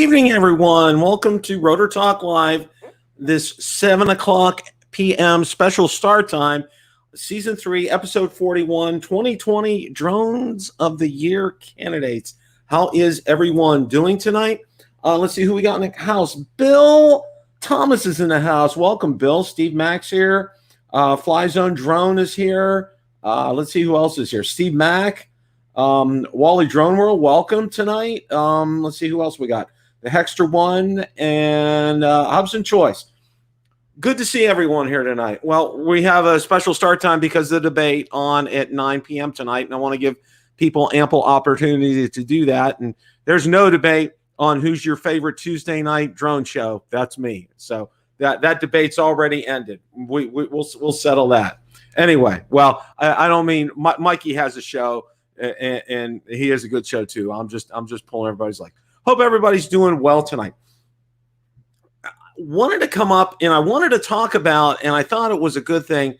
evening, everyone. Welcome to Rotor Talk Live, this 7 o'clock p.m. special start time, Season 3, Episode 41, 2020 Drones of the Year candidates. How is everyone doing tonight? Let's see who we got in the house. Bill Thomas is in the house. Welcome, Bill. Steve Max here. Fly Zone Drone is here. Let's see who else is here. Steve Mack. Wally Drone World, welcome tonight. Let's see who else we got. The Hexter One and Hobson Choice. Good to see everyone here tonight. Well, we have a special start time because of the debate on at 9 p.m. tonight, and I want to give people ample opportunity to do that. And there's no debate on who's your favorite Tuesday night drone show. That's me. So that debate's already ended. We'll settle that. Anyway, well, I don't mean Mikey has a show. And he has a good show too. I'm just pulling everybody's leg. Hope everybody's doing well tonight. Wanted to come up and I wanted to talk about, and I thought it was a good thing,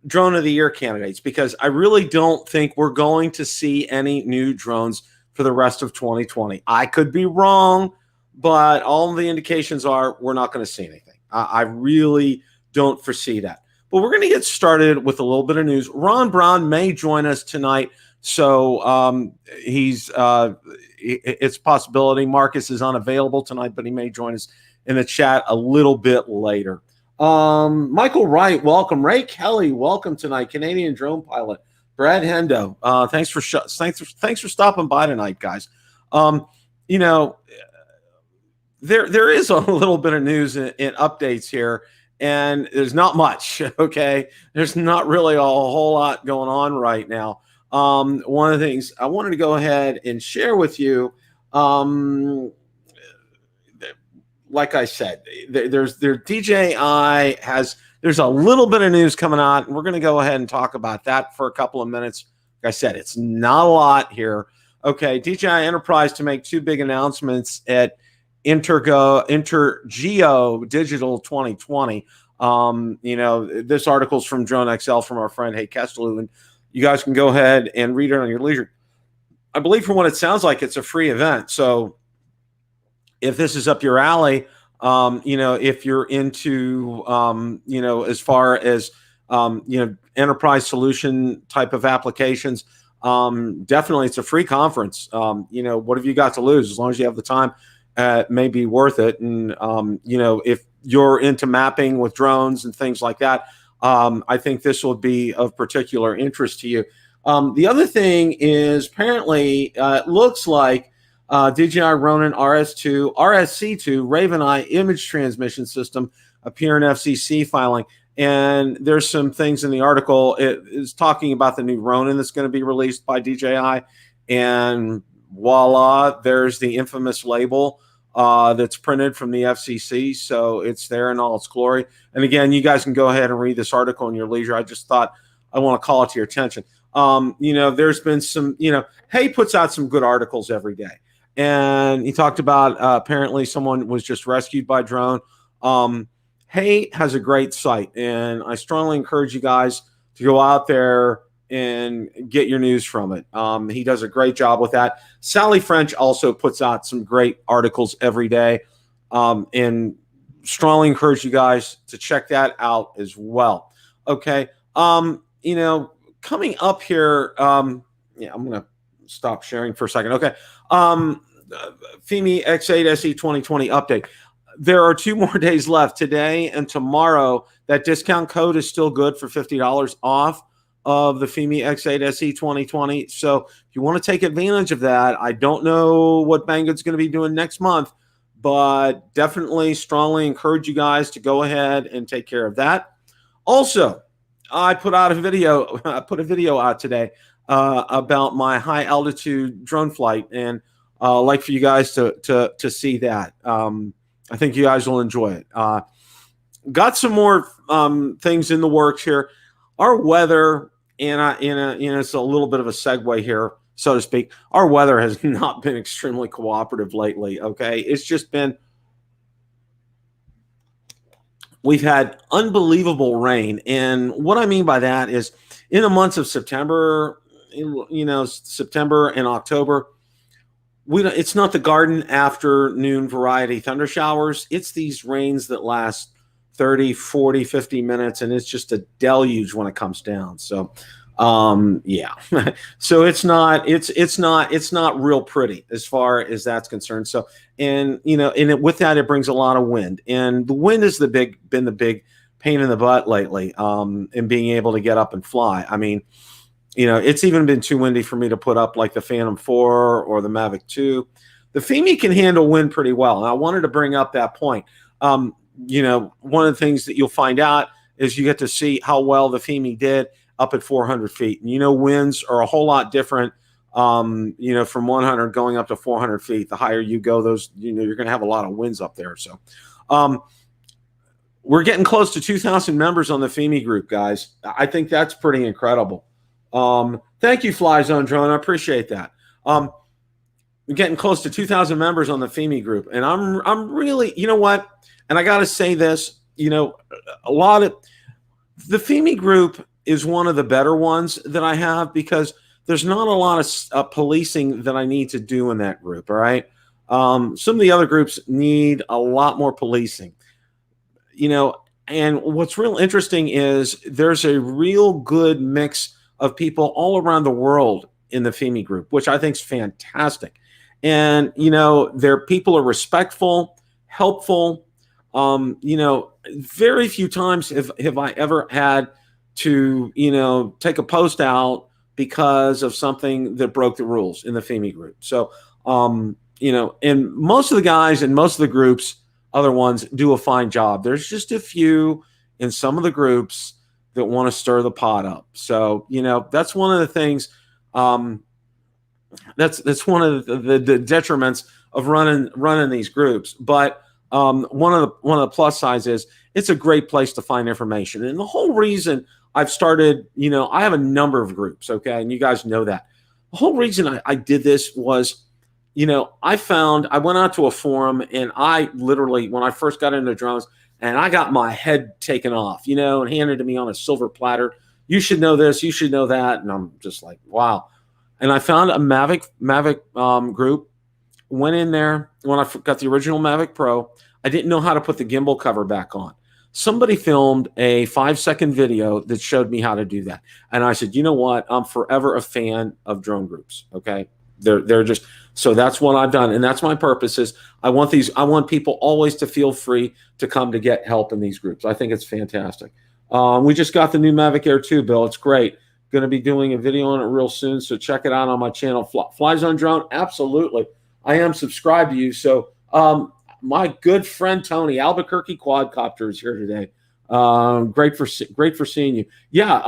Drone of the Year candidates, because I really don't think we're going to see any new drones for the rest of 2020. I could be wrong, but all the indications are we're not going to see anything. I really don't foresee that. But we're going to get started with a little bit of news. Ron Brown may join us tonight. So it's a possibility. Marcus is unavailable tonight, but he may join us in the chat a little bit later. Michael Wright, welcome. Ray Kelly, welcome tonight. Canadian drone pilot. Brad Hendo, thanks for stopping by tonight, guys. There is a little bit of news and updates here, and there's not much. Okay, there's not really a whole lot going on right now. One of the things I wanted to go ahead and share with you, like I said, there's DJI there's a little bit of news coming out, and we're going to go ahead and talk about that for a couple of minutes. Like I said, it's not a lot here. Okay, DJI Enterprise to make two big announcements at Intergeo Digital 2020. This article's from Drone XL from our friend Hey Kestelu, and you guys can go ahead and read it on your leisure. I believe from what it sounds like, it's a free event. So if this is up your alley, if you're into, as far as, enterprise solution type of applications, definitely it's a free conference. What have you got to lose? As long as you have the time, it may be worth it. And, if you're into mapping with drones and things like that, I think this will be of particular interest to you. The other thing is apparently it looks like DJI Ronin RSC2 Raven Eye image transmission system appear in FCC filing. And there's some things in the article. It is talking about the new Ronin that's going to be released by DJI. And voila, there's the infamous label that's printed from the FCC, so it's there in all its glory. And again, you guys can go ahead and read this article in your leisure. I just thought I want to call it to your attention. There's been some, Hey puts out some good articles every day, and he talked about apparently someone was just rescued by drone. Hey has a great site, and I strongly encourage you guys to go out there and get your news from it. He does a great job with that. Sally French also puts out some great articles every day, and strongly encourage you guys to check that out as well. Okay. Coming up here, I'm going to stop sharing for a second. Okay. Fimi X8 SE 2020 update. There are 2 more days left, today and tomorrow. That discount code is still good for $50 off of the Fimi X8 SE 2020. So if you want to take advantage of that, I don't know what Banggood's going to be doing next month, but definitely strongly encourage you guys to go ahead and take care of that. Also, I put out a video. I put a video out today about my high altitude drone flight, and I'd like for you guys to see that. I think you guys will enjoy it. Got some more things in the works here. Our weather, and it's a little bit of a segue here, so to speak. Our weather has not been extremely cooperative lately. Okay, it's just been. We've had unbelievable rain, and what I mean by that is, in the months of September, September and October, it's not the garden afternoon variety thunder showers. It's these rains that last 30, 40, 50 minutes, and it's just a deluge when it comes down. So yeah. So it's not real pretty as far as that's concerned. So, and with that, it brings a lot of wind, and the wind is been the big pain in the butt lately, in being able to get up and fly. I mean, it's even been too windy for me to put up like the Phantom 4 or the Mavic 2. The Fimi can handle wind pretty well. And I wanted to bring up that point. One of the things that you'll find out is you get to see how well the Fimi did up at 400 feet. And winds are a whole lot different, from 100 going up to 400 feet. The higher you go, you're going to have a lot of winds up there. So we're getting close to 2,000 members on the Fimi group, guys. I think that's pretty incredible. Thank you, Fly Zone Drone. I appreciate that. We're getting close to 2,000 members on the Fimi group, and I'm really, what? And I got to say this, a lot of the Fimi group is one of the better ones that I have, because there's not a lot of policing that I need to do in that group. All right. Some of the other groups need a lot more policing, and what's real interesting is there's a real good mix of people all around the world in the Fimi group, which I think is fantastic. And, their people are respectful, helpful. Very few times have I ever had to, take a post out because of something that broke the rules in the Fimi group. So, and most of the guys in most of the groups, other ones, do a fine job. There's just a few in some of the groups that want to stir the pot up. So, that's one of the things, that's one of the detriments of running these groups. But one of the plus sides is it's a great place to find information. And the whole reason I've started, I have a number of groups, okay, and you guys know that. The whole reason I did this was, I went out to a forum, and I literally, when I first got into drones, and I got my head taken off, and handed to me on a silver platter. You should know this, you should know that. And I'm just like, wow. And I found a Mavic group, went in there when I got the original Mavic Pro. I didn't know how to put the gimbal cover back on. Somebody filmed a 5-second video that showed me how to do that. And I said, you know what? I'm forever a fan of drone groups. Okay. They're just, so that's what I've done. And that's my purpose is I want people always to feel free to come to get help in these groups. I think it's fantastic. We just got the new Mavic Air 2, Bill. It's great. Going to be doing a video on it real soon. So check it out on my channel. Fly Zone Drone. Absolutely. I am subscribed to you. So, my good friend, Tony, Albuquerque Quadcopter is here today. Great for seeing you. Yeah.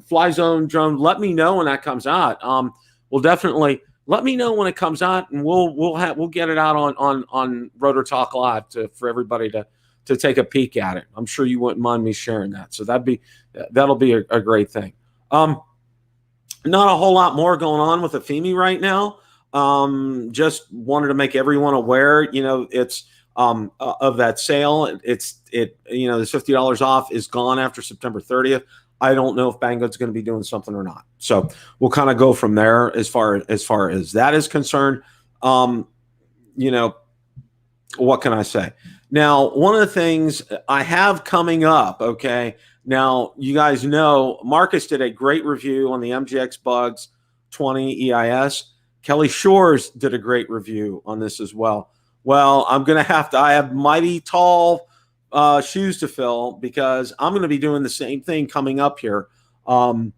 Fly Zone Drone. Let me know when that comes out. We'll definitely, let me know when it comes out, and we'll get it out on Rotor Talk Live for everybody to take a peek at it. I'm sure you wouldn't mind me sharing that. So that'll be a great thing. Not a whole lot more going on with the Fimi right now. Just wanted to make everyone aware, it's of that sale. This $50 off is gone after September 30th. I don't know if Banggood's going to be doing something or not. So we'll kind of go from there as far as that is concerned. What can I say? Now, one of the things I have coming up, okay, now you guys know Marcus did a great review on the MGX Bugs 20 EIS. Kelly Shores did a great review on this as well. Well, I have mighty tall shoes to fill, because I'm going to be doing the same thing coming up here. Going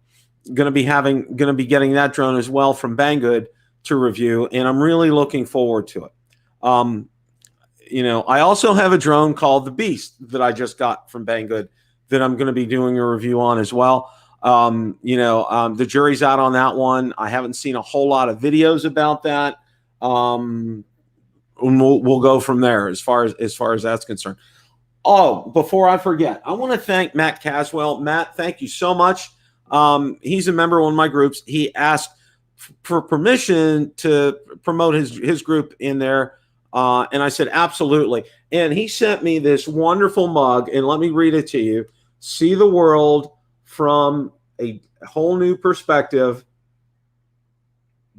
to be getting that drone as well from Banggood to review, and I'm really looking forward to it. I also have a drone called the Beast that I just got from Banggood that I'm going to be doing a review on as well. The jury's out on that one. I haven't seen a whole lot of videos about that. We'll go from there as far as that's concerned. Oh, before I forget, I want to thank Matt Caswell. Matt, thank you so much. He's a member of one of my groups. He asked for permission to promote his group in there. And I said, absolutely. And he sent me this wonderful mug, and let me read it to you. See the world from a whole new perspective.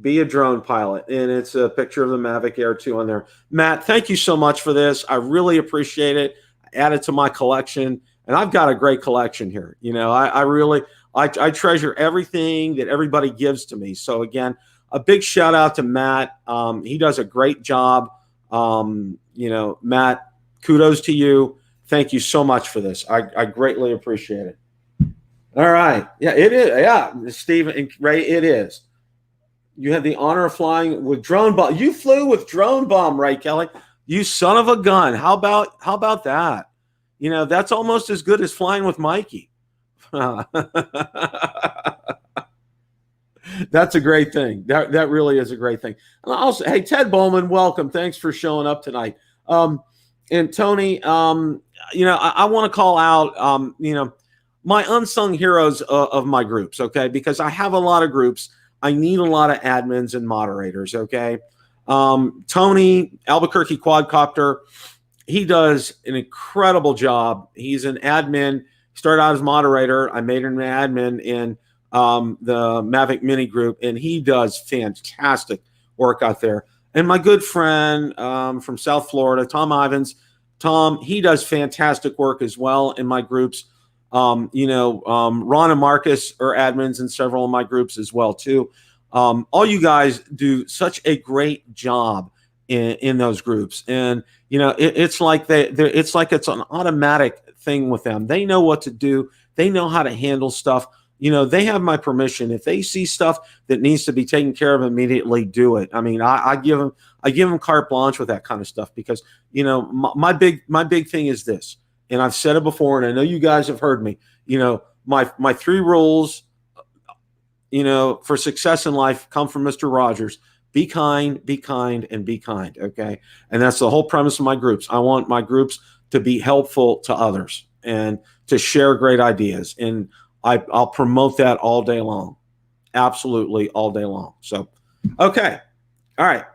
Be a drone pilot. And it's a picture of the Mavic Air 2 on there. Matt, thank you so much for this. I really appreciate it. I added to my collection, and I've got a great collection here. You know, I treasure everything that everybody gives to me. So again, a big shout out to Matt. He does a great job. You know, Matt, kudos to you. Thank you so much for this. I greatly appreciate it. All right. Yeah, it is. Yeah, Stephen and Ray, it is. You had the honor of flying with drone bomb. You flew with drone bomb, right, Kelly? You son of a gun. How about that? You know, that's almost as good as flying with Mikey. That's a great thing. That really is a great thing. And also, hey, Ted Bowman, welcome. Thanks for showing up tonight. And Tony, you know, I want to call out, you know, my unsung heroes of my groups, okay? Because I have a lot of groups. I need a lot of admins and moderators, okay? Tony, Albuquerque Quadcopter, he does an incredible job. He's an admin. Started out as moderator. I made him an admin in the Mavic Mini group, and he does fantastic work out there. And my good friend from South Florida, Tom Ivins, Tom, he does fantastic work as well in my groups. You know, Ron and Marcus are admins in several of my groups as well too. All you guys do such a great job in those groups, and you know, it's like it's like it's an automatic thing with them. They know what to do. They know how to handle stuff. You know, they have my permission. If they see stuff that needs to be taken care of immediately, do it. I mean, I give them carte blanche with that kind of stuff because, you know, my big thing is this, and I've said it before, and I know you guys have heard me. You know, my 3 rules, you know, for success in life come from Mr. Rogers. Be kind, and be kind. Okay, and that's the whole premise of my groups. I want my groups to be helpful to others and to share great ideas, and I'll promote that all day long, absolutely all day long. So, okay, all right.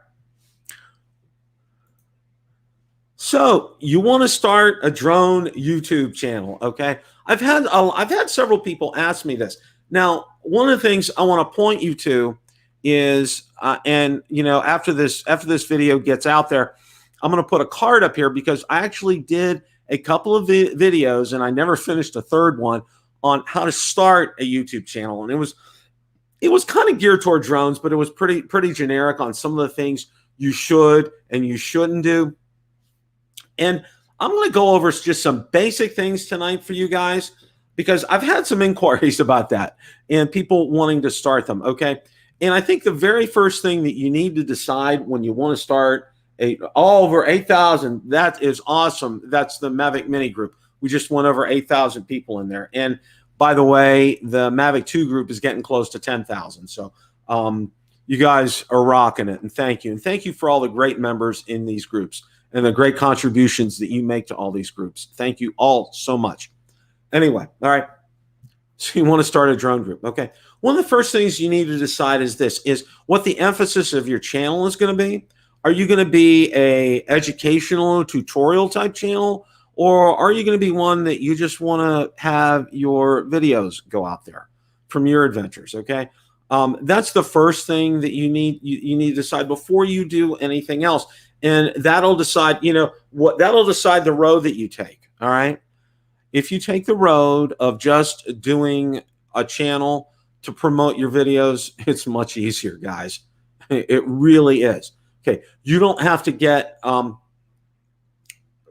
So you want to start a drone YouTube channel, okay? I've had several people ask me this. Now, one of the things I want to point you to is, and you know, after this video gets out there, I'm going to put a card up here because I actually did a couple of videos, and I never finished a third one on how to start a YouTube channel. And it was kind of geared toward drones, but it was pretty generic on some of the things you should and you shouldn't do. And I'm going to go over just some basic things tonight for you guys because I've had some inquiries about that and people wanting to start them, okay? And I think the very first thing that you need to decide when you want to start over 8,000, that is awesome. That's the Mavic Mini group. We just went over 8,000 people in there. And by the way, the Mavic 2 group is getting close to 10,000. So you guys are rocking it. And thank you. And thank you for all the great members in these groups and the great contributions that you make to all these groups. Thank you all so much. Anyway, all right. So you want to start a drone group. Okay. One of the first things you need to decide is this, is what the emphasis of your channel is going to be. Are you going to be a educational tutorial type channel? Or are you going to be one that you just want to have your videos go out there from your adventures? Okay, that's the first thing that you need to decide before you do anything else, and that'll decide. You know what? That'll decide the road that you take. All right. If you take the road of just doing a channel to promote your videos, it's much easier, guys. It really is. Okay, you don't have to get.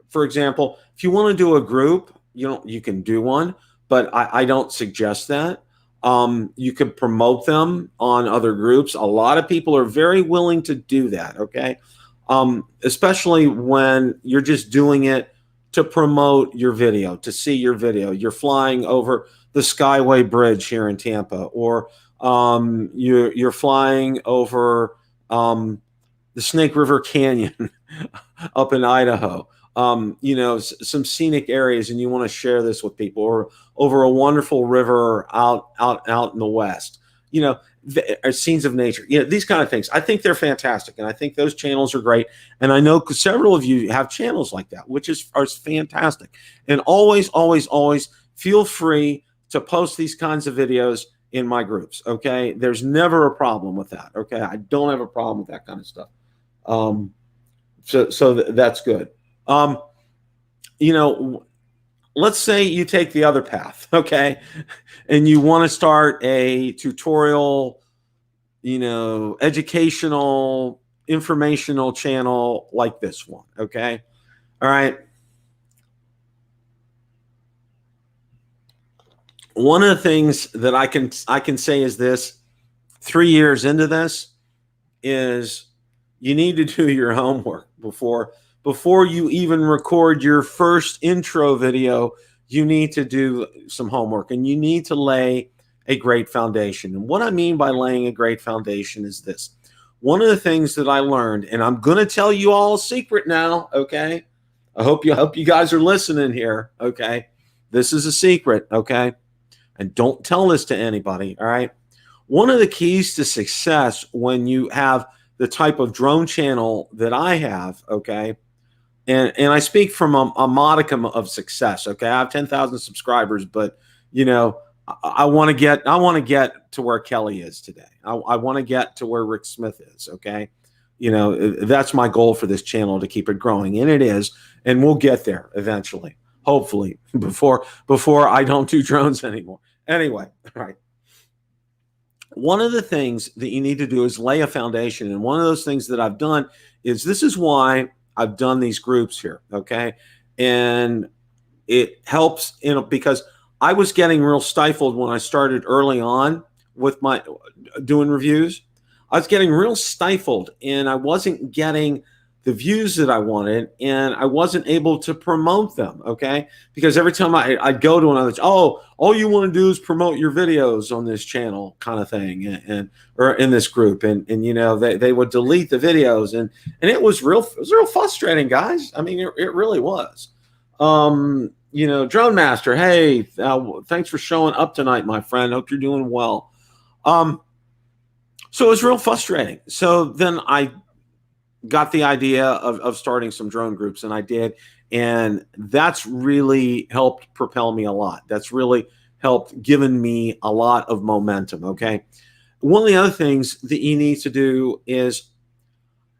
For example, if you want to do a group, you can do one, but I don't suggest that. You can promote them on other groups. A lot of people are very willing to do that, okay? Especially when you're just doing it to promote your video, to see your video. You're flying over the Skyway Bridge here in Tampa, or you're flying over the Snake River Canyon up in Idaho. You know, some scenic areas, and you want to share this with people, or over a wonderful river out in the West, you know, scenes of nature, you know, these kind of things. I think they're fantastic. And I think those channels are great. And I know several of you have channels like that, which are fantastic. And always, always, always feel free to post these kinds of videos in my groups. Okay, there's never a problem with that. Okay, I don't have a problem with that kind of stuff. So that's good. You know, let's say you take the other path, okay, and you want to start a tutorial, you know, educational, informational channel like this one, okay? All right. One of the things that I can say is this: 3 years into this, is you need to do your homework before you even record your first intro video. You need to do some homework, and you need to lay a great foundation. And what I mean by laying a great foundation is this: one of the things that I learned, and I'm going to tell you all a secret now, okay? I hope you guys are listening here, okay? This is a secret, okay? And don't tell this to anybody, all right? One of the keys to success when you have the type of drone channel that I have, okay, and I speak from a modicum of success, okay. I have 10,000 subscribers, but you know, I want to get to where Kelly is today. I want to get to where Rick Smith is, okay. You know, that's my goal for this channel, to keep it growing, and it is, and we'll get there eventually, hopefully, before I don't do drones anymore. Anyway, all right. One of the things that you need to do is lay a foundation. And one of those things that I've done is, this is why I've done these groups here, okay? And it helps, you know, because I was getting real stifled when I started early on with my doing reviews. I was getting real stifled, and I wasn't getting the views that I wanted, and I wasn't able to promote them, okay? Because every time I'd go to another, oh, all you want to do is promote your videos on this channel, kind of thing, and or in this group, and you know, they would delete the videos, and it was real frustrating, guys. I mean, it really was. You know, Drone Master, hey, thanks for showing up tonight, my friend. Hope you're doing well. So it was real frustrating. So then I got the idea of starting some drone groups, and I did, and that's really helped propel me a lot. That's really helped given me a lot of momentum, okay? One of the other things that you need to do is,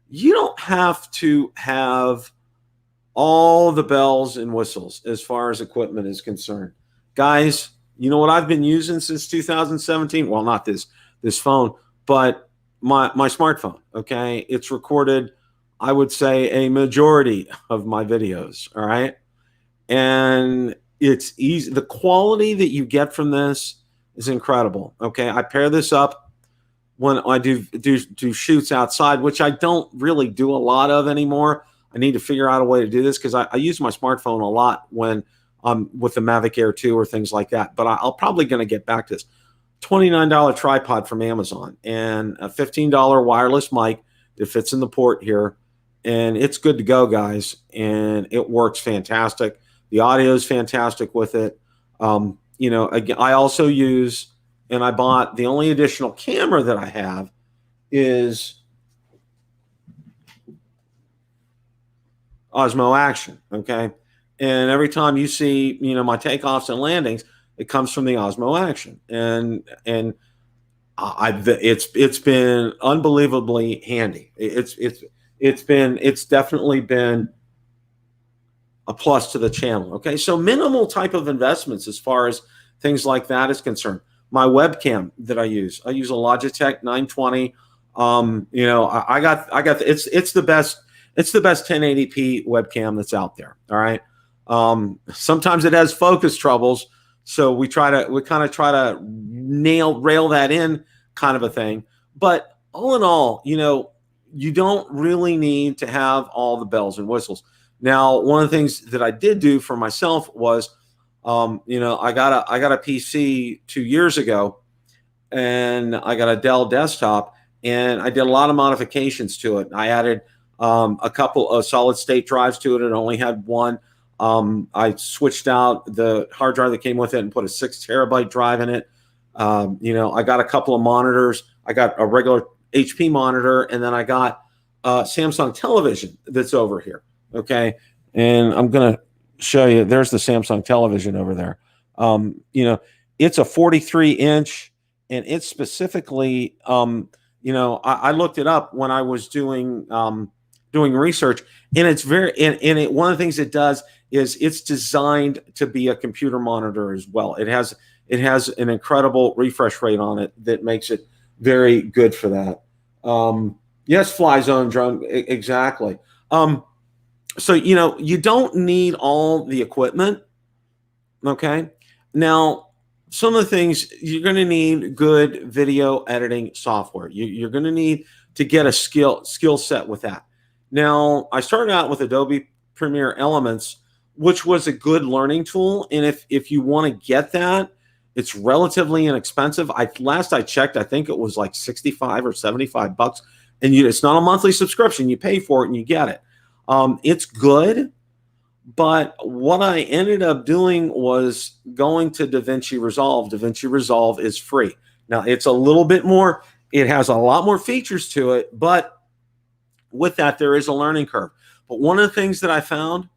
you don't have to have all the bells and whistles as far as equipment is concerned. Guys, you know what I've been using since 2017? Well, not this phone, but my smartphone, okay? It's recorded, I would say, a majority of my videos, all right? And it's easy. The quality that you get from this is incredible, okay? I pair this up when I do shoots outside, which I don't really do a lot of anymore. I need to figure out a way to do this, because I use my smartphone a lot when I'm with the Mavic Air 2 or things like that. But I'll probably going to get back to this. $29 tripod from Amazon, and a $15 wireless mic that fits in the port here, and it's good to go, guys, and it works fantastic. The audio is fantastic with it. You know, again, I also use, and I bought, the only additional camera that I have is Osmo Action, okay? And every time you see, you know, my takeoffs and landings, it comes from the Osmo Action, and it's been unbelievably handy. It's definitely been a plus to the channel. Okay, so minimal type of investments as far as things like that is concerned. My webcam that I use a Logitech 920. You know, I got it's the best 1080p webcam that's out there. All right. Sometimes it has focus troubles, so we kind of try to rail that in, kind of a thing. But all in all, you know, you don't really need to have all the bells and whistles. Now, one of the things that I did do for myself was, you know, I got a PC 2 years ago, and I got a Dell desktop, and I did a lot of modifications to it. I added a couple of solid state drives to it. It only had one. I switched out the hard drive that came with it and put a 6 terabyte drive in it. You know, I got a couple of monitors. I got a regular HP monitor, and then I got a Samsung television that's over here. Okay. And I'm going to show you, there's the Samsung television over there. You know, it's a 43 inch, and it's specifically, I looked it up when I was doing research, and it's one of the things it does is it's designed to be a computer monitor as well. It has an incredible refresh rate on it that makes it very good for that. Yes, fly zone drone, exactly. So you don't need all the equipment. Okay. Now, some of the things you're going to need good video editing software. You're going to need to get a skill set with that. Now, I started out with Adobe Premiere Elements, which was a good learning tool. And if you want to get that, it's relatively inexpensive. Last I checked, I think it was like 65 or 75 bucks. And it's not a monthly subscription. You pay for it and you get it. It's good. But what I ended up doing was going to DaVinci Resolve. DaVinci Resolve is free. Now, it's a little bit more, it has a lot more features to it, but with that, there is a learning curve. But one of the things that I found,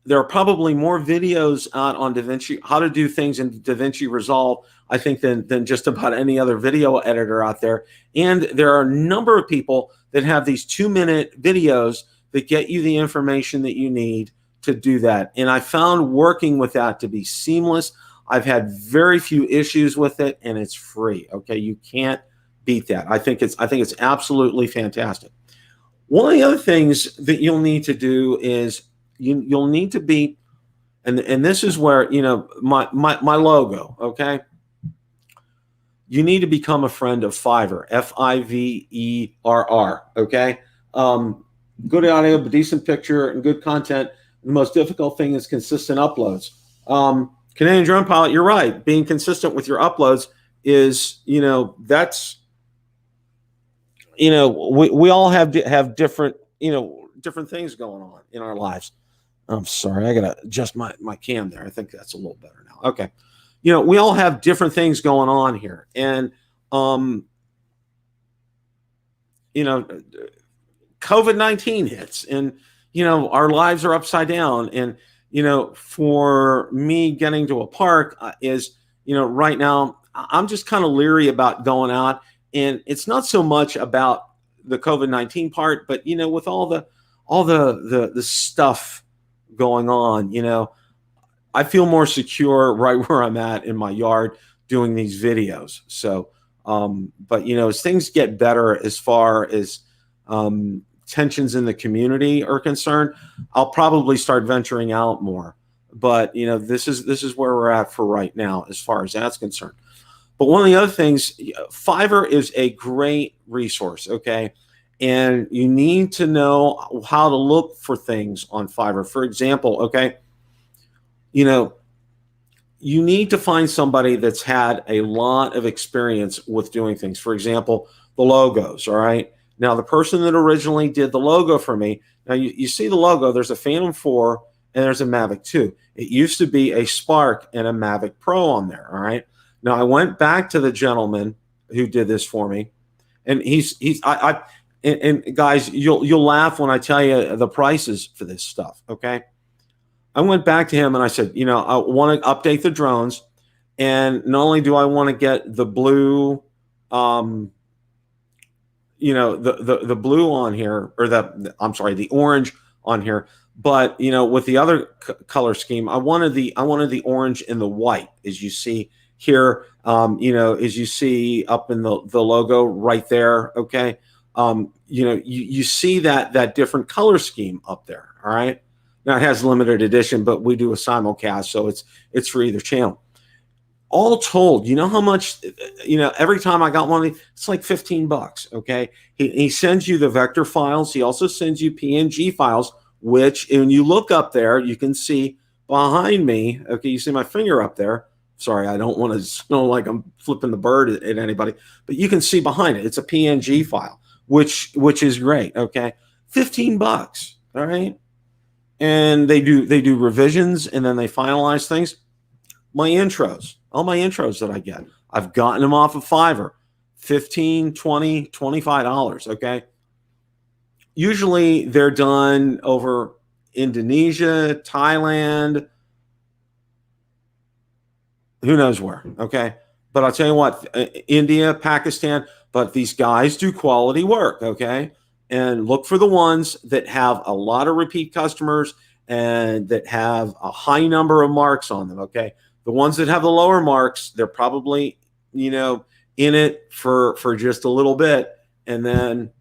there are probably more videos out on DaVinci, how to do things in DaVinci Resolve, I think, than just about any other video editor out there. And there are a number of people that have these 2-minute videos that get you the information that you need to do that. And I found working with that to be seamless. I've had very few issues with it, and it's free. Okay, you can't beat that. I think it's absolutely fantastic. One of the other things that you'll need to do is you'll need to be, and this is where my logo. Okay, you need to become a friend of Fiverr. Fiverr. Okay. Good audio, but decent picture and good content. The most difficult thing is consistent uploads. Canadian Drone Pilot, you're right. Being consistent with your uploads is, that's, we all have different, different things going on in our lives. I'm sorry, I gotta adjust my cam there. I think that's a little better now. Okay. We all have different things going on here. And, COVID-19 hits, and our lives are upside down. And for me, getting to a park is right now I'm just kind of leery about going out. And it's not so much about the COVID-19 part, but with all the stuff going on, I feel more secure right where I'm at in my yard doing these videos. So but as things get better as far as tensions in the community are concerned, I'll probably start venturing out more. But this is where we're at for right now as far as that's concerned. But one of the other things, Fiverr is a great resource, okay? And you need to know how to look for things on Fiverr. For example, okay, you need to find somebody that's had a lot of experience with doing things. For example, the logos, all right? Now, the person that originally did the logo for me, now you see the logo, there's a Phantom 4 and there's a Mavic 2. It used to be a Spark and a Mavic Pro on there, all right? Now, I went back to the gentleman who did this for me, and and guys, you'll laugh when I tell you the prices for this stuff, okay? I went back to him and I said, I want to update the drones, and not only do I want to get the blue, the blue on here, or the orange on here, but with the other color scheme, I wanted the orange and the white, as you see here, as you see up in the logo right there. Okay. You see that different color scheme up there. All right. Now it has limited edition, but we do a simulcast, so it's for either channel. All told, you know how much, every time I got one of these, it's like $15. Okay. He sends you the vector files. He also sends you PNG files, which when you look up there, you can see behind me. Okay. You see my finger up there. Sorry, I don't want to smell like I'm flipping the bird at anybody, but you can see behind it. It's a PNG file, which is great. Okay. $15. All right. And they do revisions, and then they finalize things. All my intros that I get, I've gotten them off of Fiverr, $15, $20, $25. Okay. Usually they're done over Indonesia, Thailand, who knows where. Okay. but I'll tell you what, India, Pakistan, but these guys do quality work, okay? And look for the ones that have a lot of repeat customers and that have a high number of marks on them, okay? The ones that have the lower marks, they're probably, you know, in it for just a little bit and then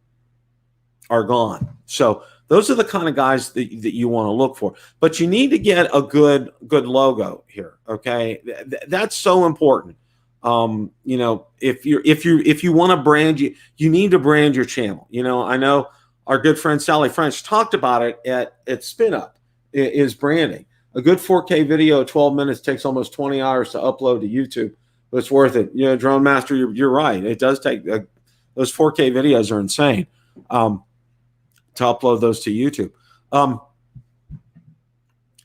are gone. So those are the kind of guys that you want to look for. But you need to get a good logo here, okay? That's so important. You know, if you want to brand, you need to brand your channel. You know, I know our good friend Sally French talked about it at Spin Up, is branding. A good 4K video, 12 minutes, takes almost 20 hours to upload to YouTube, but it's worth it. You know, Drone Master, you're right. It does take, those 4K videos are insane to upload those to YouTube.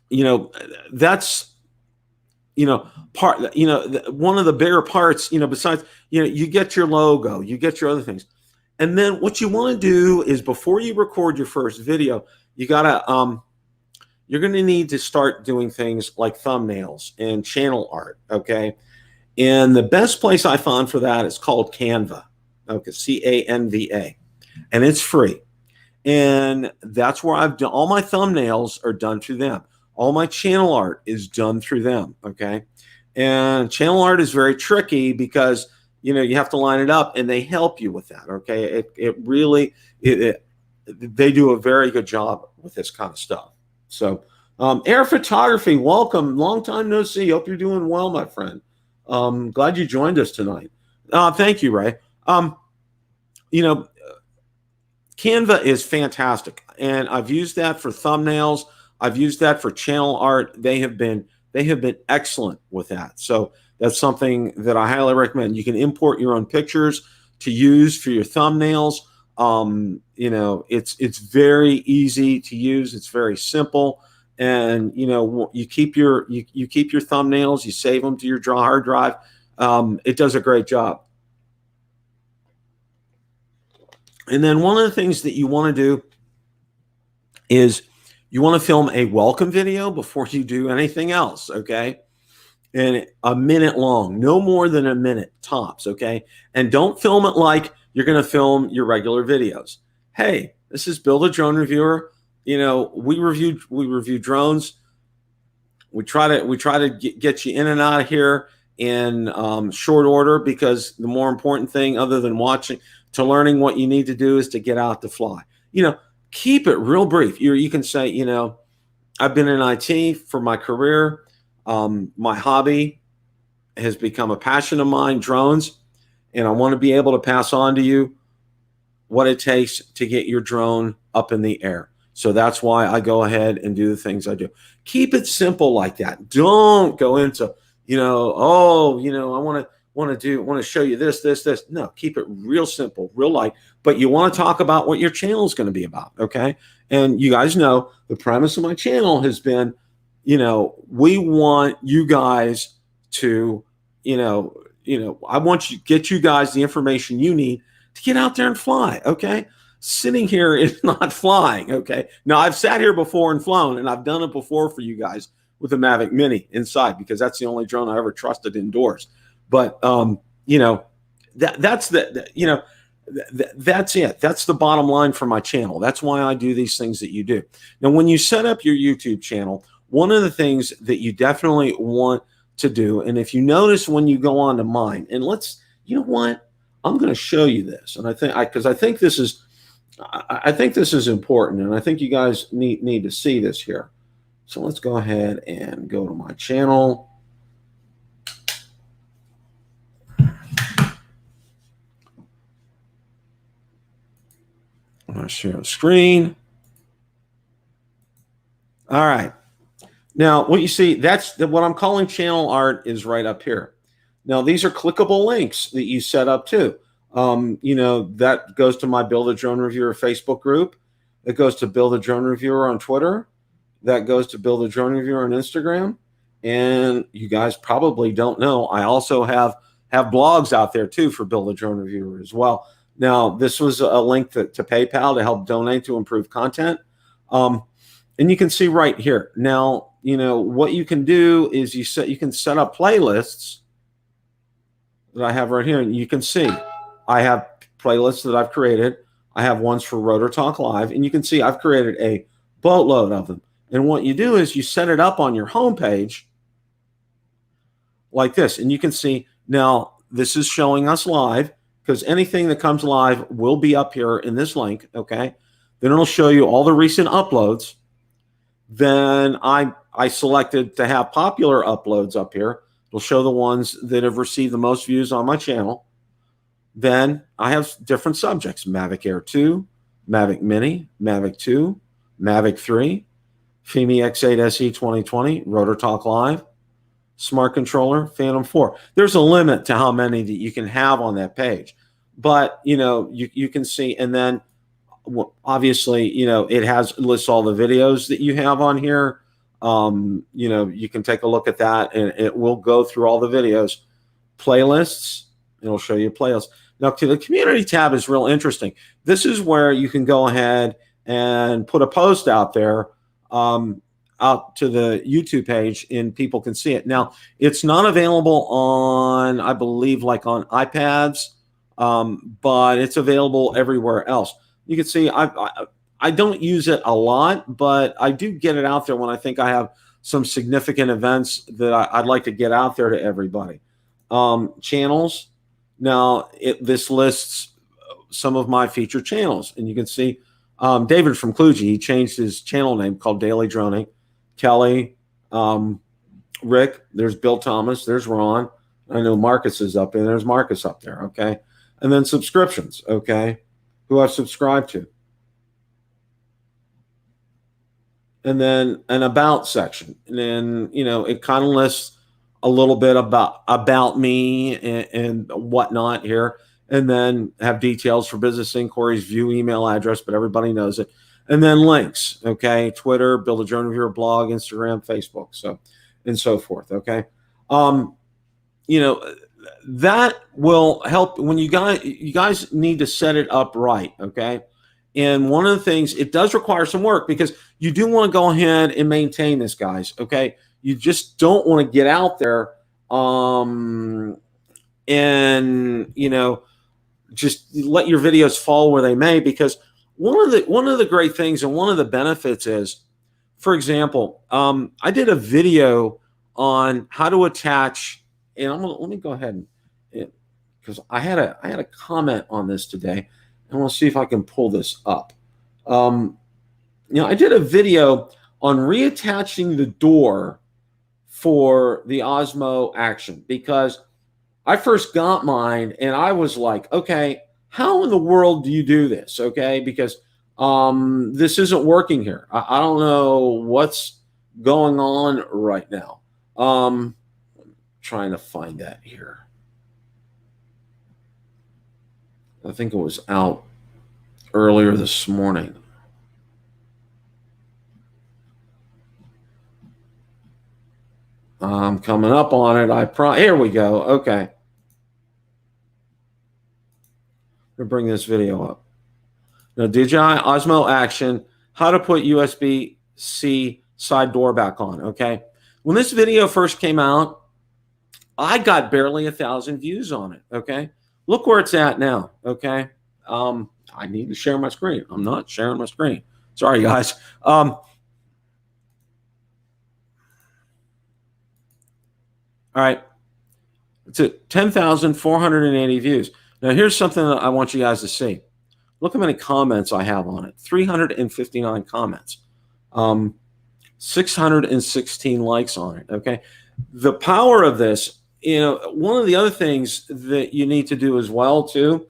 You know, that's, you know, part, you know, one of the bigger parts, you know, besides, you know, you get your logo, you get your other things. And then what you want to do is before you record your first video, you got to, you're going to need to start doing things like thumbnails and channel art, okay? And the best place I found for that is called Canva, okay, C-A-N-V-A, and it's free. And that's where I've done, all my thumbnails are done through them. All my channel art is done through them, okay? And channel art is very tricky because, you know, you have to line it up and they help you with that, okay? It really, they do a very good job with this kind of stuff. So, Air Photography, welcome. Long time no see. Hope you're doing well, my friend. Glad you joined us tonight. Thank you, Ray. You know, Canva is fantastic, and I've used that for thumbnails. I've used that for channel art. They have been excellent with that. So that's something that I highly recommend. You can import your own pictures to use for your thumbnails. You know, it's very easy to use. It's very simple, and you know, you keep your thumbnails. You save them to your hard drive. It does a great job. And then one of the things that you want to do is you want to film a welcome video before you do anything else, okay? And a minute long, no more than a minute tops, okay? And don't film it like you're going to film your regular videos. Hey, this is Bill the Drone Reviewer. You know, we review drones. We try to get you in and out of here in short order, because the more important thing, other than watching to learning what you need to do, is to get out to fly. You know, keep it real brief. You can say, you know, I've been in IT for my career. My hobby has become a passion of mine, drones, and I want to be able to pass on to you what it takes to get your drone up in the air. So that's why I go ahead and do the things I do. Keep it simple like that. Don't go into, you know, oh, you know, I want to show you this. No, keep it real simple, real light. But you want to talk about what your channel is going to be about, okay? And you guys know the premise of my channel has been, you know, we want you guys to, you know, I want to get you guys the information you need to get out there and fly, okay? Sitting here is not flying, okay? Now, I've sat here before and flown, and I've done it before for you guys with the Mavic Mini inside, because that's the only drone I ever trusted indoors. But, you know, that's you know, that's it. That's the bottom line for my channel. That's why I do these things that you do. Now, when you set up your YouTube channel, one of the things that you definitely want to do, and if you notice when you go on to mine, and you know what? I'm going to show you this. And because I think this is important, and I think you guys need to see this here. So let's go ahead and go to my channel. I'm going to share the screen. All right. Now, what you see, that's what I'm calling channel art is right up here. Now, these are clickable links that you set up too. You know, that goes to my Build a Drone Reviewer Facebook group. It goes to Build a Drone Reviewer on Twitter. That goes to Build a Drone Reviewer on Instagram. And you guys probably don't know, I also have blogs out there too for Build a Drone Reviewer as well. Now, this was a link to PayPal to help donate to improve content. And you can see right here. Now, you know, what you can do is you can set up playlists that I have right here. And you can see I have playlists that I've created. I have ones for Rotor Talk Live. And you can see I've created a boatload of them. And what you do is you set it up on your homepage like this. And you can see now this is showing us live, because anything that comes live will be up here in this link, okay? Then it'll show you all the recent uploads. Then I selected to have popular uploads up here. It'll show the ones that have received the most views on my channel. Then I have different subjects: Mavic Air 2, Mavic Mini, Mavic 2, Mavic 3, Fimi X8 SE 2020, Rotor Talk Live, Smart Controller, Phantom 4. There's a limit to how many that you can have on that page. But, you know, you can see, and then obviously, you know, it lists all the videos that you have on here. You know, you can take a look at that, and it will go through all the videos. Playlists, it'll show you playlists. Now, to the community tab is real interesting. This is where you can go ahead and put a post out there, out to the YouTube page, and people can see it. Now, it's not available on, I believe, like on iPads, but it's available everywhere else. You can see I don't use it a lot, but I do get it out there when I think I have some significant events that I'd like to get out there to everybody. Channels. Now, this lists some of my featured channels, and you can see David from Kluge, he changed his channel name called Daily Droning. Kelly, Rick, there's Bill Thomas, there's Ron. I know Marcus is up there. There's Marcus up there, okay? And then subscriptions, okay, who I've subscribed to. And then an about section. And then, you know, it kind of lists a little bit about me and whatnot here. And then have details for business inquiries, view email address, but everybody knows it. And then links, okay? Twitter, build a journal of your blog, Instagram, Facebook, so and so forth, okay? You know, that will help when you guys need to set it up right, okay? And one of the things, it does require some work, because you do want to go ahead and maintain this, guys, okay? You just don't want to get out there and, you know, just let your videos fall where they may, because one of the great things and one of the benefits is, for example, I did a video on how to attach, and let me go ahead and, because I had a comment on this today, and we'll see if I can pull this up. You know, I did a video on reattaching the door for the Osmo Action, because I first got mine and I was like, okay, how in the world do you do this? Okay, because this isn't working here. I don't know what's going on right now. I'm trying to find that here. I think it was out earlier this morning. I'm coming up on it. Here we go. Okay. To bring this video up. Now, DJI Osmo Action, how to put USB-C side door back on, okay? When this video first came out, I got barely 1,000 views on it, okay? Look where it's at now, okay? I need to share my screen. I'm not sharing my screen. Sorry, guys. All right. It's at 10,480 views. Now, here's something that I want you guys to see. Look how many comments I have on it. 359 comments. 616 likes on it, okay? The power of this, you know, one of the other things that you need to do as well, too,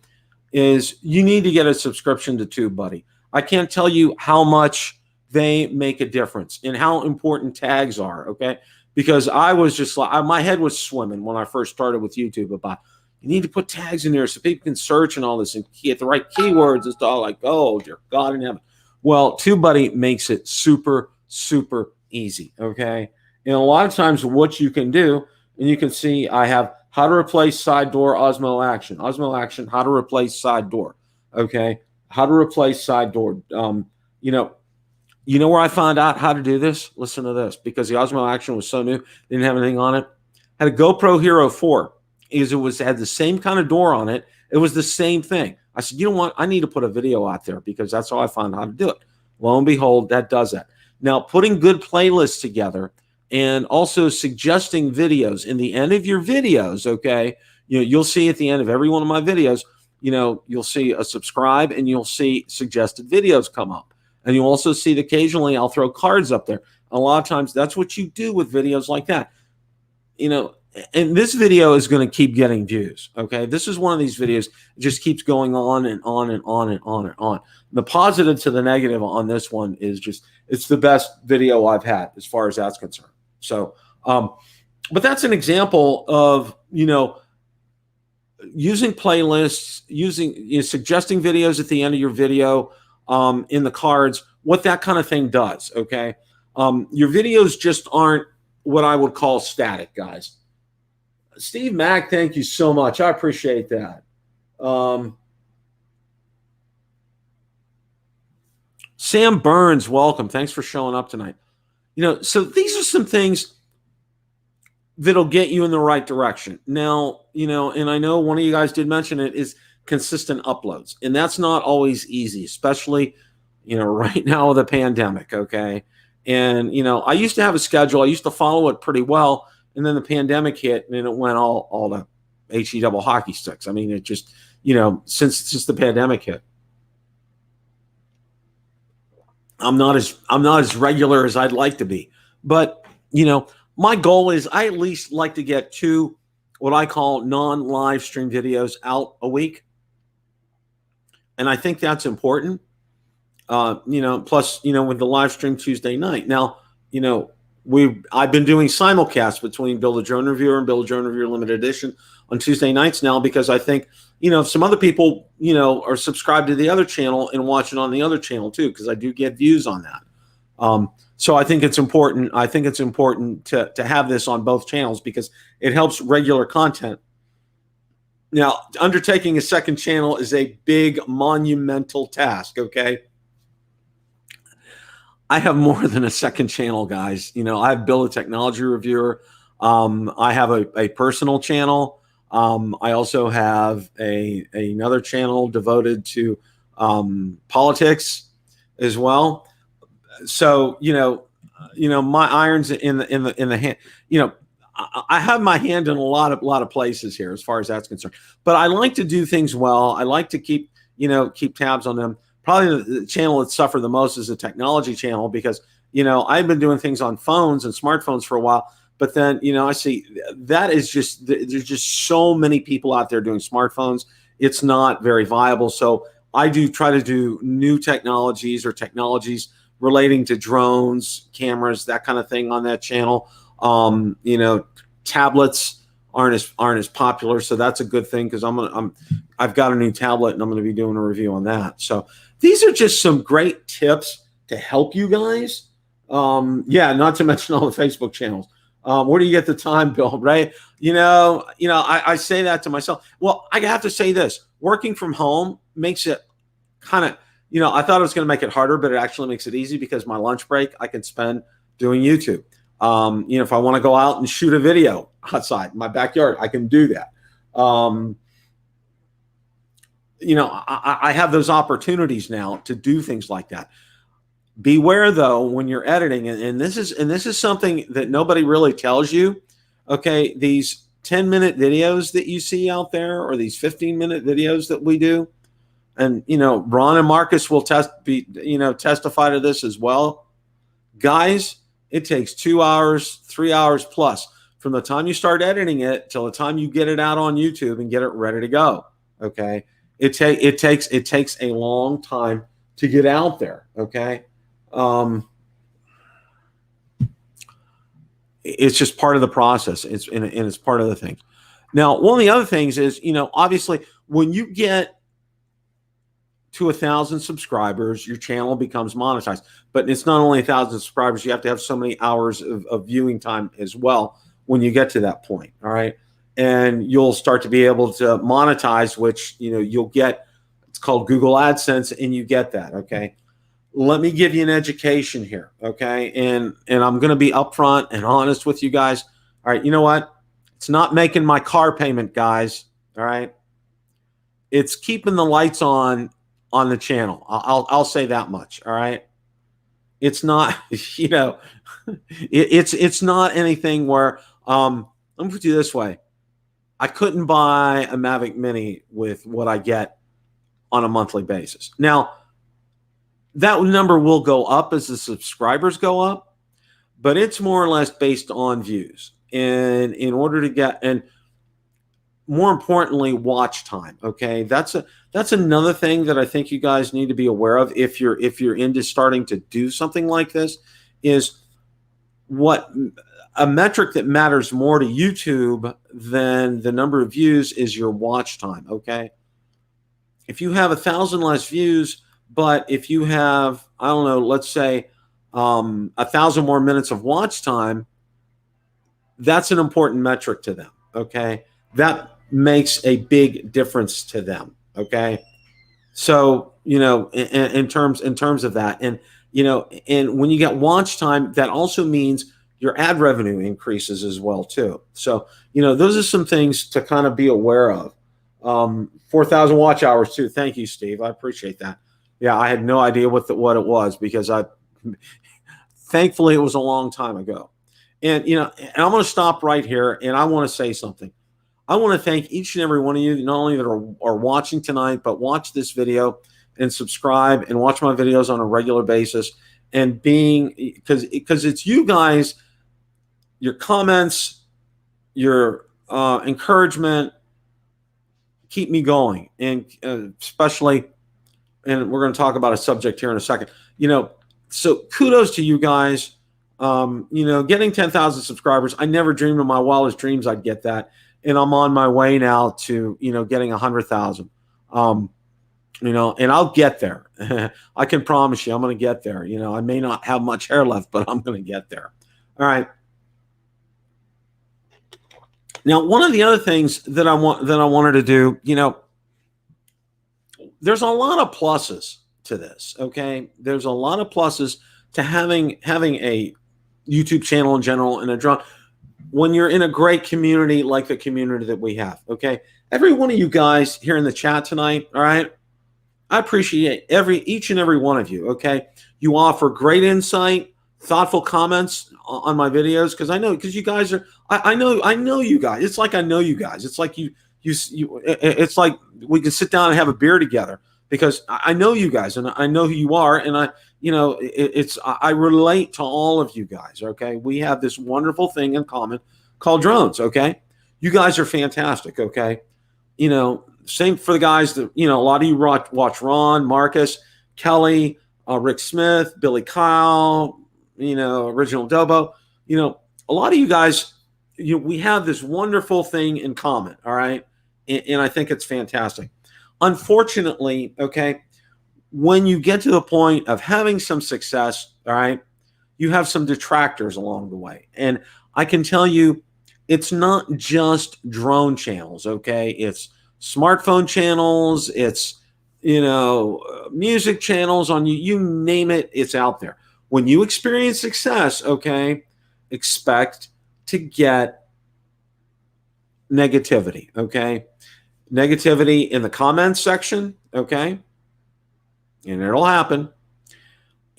is you need to get a subscription to TubeBuddy. I can't tell you how much they make a difference and how important tags are, okay? Because I was just like, my head was swimming when I first started with YouTube about, you need to put tags in there so people can search and all this and get the right keywords and stuff. Like, oh, dear God in heaven. Well, TubeBuddy makes it super, super easy, okay? And a lot of times what you can do, and you can see I have how to replace side door Osmo Action. Osmo Action, how to replace side door, okay? How to replace side door. You know where I found out how to do this? Listen to this. Because the Osmo Action was so new, didn't have anything on it. Had a GoPro Hero 4. is it had the same kind of door on it. It was the same thing. I said, you know what? I need to put a video out there because that's how I found how to do it. Lo and behold, that does that. Now, putting good playlists together and also suggesting videos in the end of your videos, okay? You'll see at the end of every one of my videos, you'll see a subscribe and you'll see suggested videos come up. And you'll also see that occasionally I'll throw cards up there. A lot of times that's what you do with videos like that. And this video is going to keep getting views, okay? This is one of these videos that just keeps going on and on and on and on and on. The positive to the negative on this one is just it's the best video I've had as far as that's concerned. So, but that's an example of, using playlists, suggesting videos at the end of your video in the cards, what that kind of thing does, okay? Your videos just aren't what I would call static, guys. Steve Mack, thank you so much. I appreciate that. Sam Burns, welcome. Thanks for showing up tonight. So these are some things that'll get you in the right direction. Now, and I know one of you guys did mention it, is consistent uploads. And that's not always easy, especially, right now with a pandemic, okay? And, I used to have a schedule. I used to follow it pretty well. And then the pandemic hit and it went all to HE double hockey sticks. I mean, it just, since the pandemic hit, I'm not as regular as I'd like to be. But, my goal is I at least like to get 2 what I call non-live stream videos out a week. And I think that's important. Plus, with the live stream Tuesday night. Now, I've been doing simulcasts between Build a Drone Reviewer and Build a Drone Reviewer Limited Edition on Tuesday nights now because I think, some other people, are subscribed to the other channel and watch it on the other channel too, because I do get views on that. So I think it's important. I think it's important to have this on both channels because it helps regular content. Now, undertaking a second channel is a big, monumental task, okay? I have more than a second channel, guys. I have Build a Technology Reviewer. I have a personal channel. I also have another channel devoted to politics as well. So my irons in the hand. I have my hand in a lot of places here as far as that's concerned. But I like to do things well. I like to keep tabs on them. Probably the channel that suffered the most is the technology channel because, I've been doing things on phones and smartphones for a while. But then, I see that is just, there's just so many people out there doing smartphones. It's not very viable. So I do try to do new technologies or technologies relating to drones, cameras, that kind of thing on that channel. Tablets aren't as popular. So that's a good thing because I've got a new tablet and I'm going to be doing a review on that. So these are just some great tips to help you guys. Not to mention all the Facebook channels. Where do you get the time, Bill? Right? I say that to myself. Well, I have to say this: working from home makes it kind of, I thought it was going to make it harder, but it actually makes it easy because my lunch break I can spend doing YouTube. If I want to go out and shoot a video outside in my backyard, I can do that. I have those opportunities now to do things like that. Beware though when you're editing, and this is something that nobody really tells you. Okay, these 10-minute videos that you see out there, or these 15-minute videos that we do, and Ron and Marcus will testify to this as well. Guys, it takes 2 hours, 3 hours plus from the time you start editing it till the time you get it out on YouTube and get it ready to go. Okay, it takes a long time to get out there. Okay. It's just part of the process. It's part of the thing. Now, one of the other things is, obviously when you get to 1,000 subscribers, your channel becomes monetized, but it's not only 1,000 subscribers. You have to have so many hours of viewing time as well when you get to that point. All right. And you'll start to be able to monetize, which, you'll get, it's called Google AdSense, and you get that. Okay. Let me give you an education here, okay? And I'm going to be upfront and honest with you guys. All right, you know what? It's not making my car payment, guys. All right. It's keeping the lights on the channel. I'll say that much. All right. It's not, it's not anything where, let me put it this way. I couldn't buy a Mavic Mini with what I get on a monthly basis. Now, that number will go up as the subscribers go up, but it's more or less based on views. And in order to get, and more importantly, watch time. Okay, that's another thing that I think you guys need to be aware of if you're into starting to do something like this. Is what a metric that matters more to YouTube than the number of views is your watch time. Okay, if you have 1,000 less views, but if you have, I don't know, let's say 1,000 more minutes of watch time, that's an important metric to them. Okay, that makes a big difference to them. Okay, so in terms of that, and and when you get watch time, that also means your ad revenue increases as well too. So those are some things to kind of be aware of. 4,000 watch hours too. Thank you, Steve. I appreciate that. Yeah, I had no idea what it was because thankfully it was a long time ago. And and I'm going to stop right here, and I want to say something. I want to thank each and every one of you, not only that are watching tonight, but watch this video and subscribe and watch my videos on a regular basis. And because it's you guys, your comments, your encouragement keep me going, and especially, and we're going to talk about a subject here in a second. So kudos to you guys. Getting 10,000 subscribers, I never dreamed in my wildest dreams I'd get that. And I'm on my way now to, getting 100,000. And I'll get there. I can promise you I'm going to get there. I may not have much hair left, but I'm going to get there. All right. Now, one of the other things that I wanted to do, there's a lot of pluses to this. Okay. There's a lot of pluses to having a YouTube channel in general and a drone when you're in a great community like the community that we have. Okay. Every one of you guys here in the chat tonight. All right. I appreciate each and every one of you. Okay. You offer great insight, thoughtful comments on my videos. Because you guys are, I know you guys. It's like I know you guys. It's like it's like we can sit down and have a beer together because I know you guys and I know who you are. And I relate to all of you guys. Okay. We have this wonderful thing in common called drones. Okay. You guys are fantastic. Okay. Same for the guys that, a lot of you watch Ron, Marcus, Kelly, Rick Smith, Billy Kyle, Original Dobo, a lot of you guys, we have this wonderful thing in common. All right. And I think it's fantastic. Unfortunately, okay, when you get to the point of having some success, all right, you have some detractors along the way. And I can tell you, it's not just drone channels, okay? It's smartphone channels, it's, music channels on you name it, it's out there. When you experience success, okay, expect to get negativity, okay? Negativity in the comments section, okay? And it'll happen.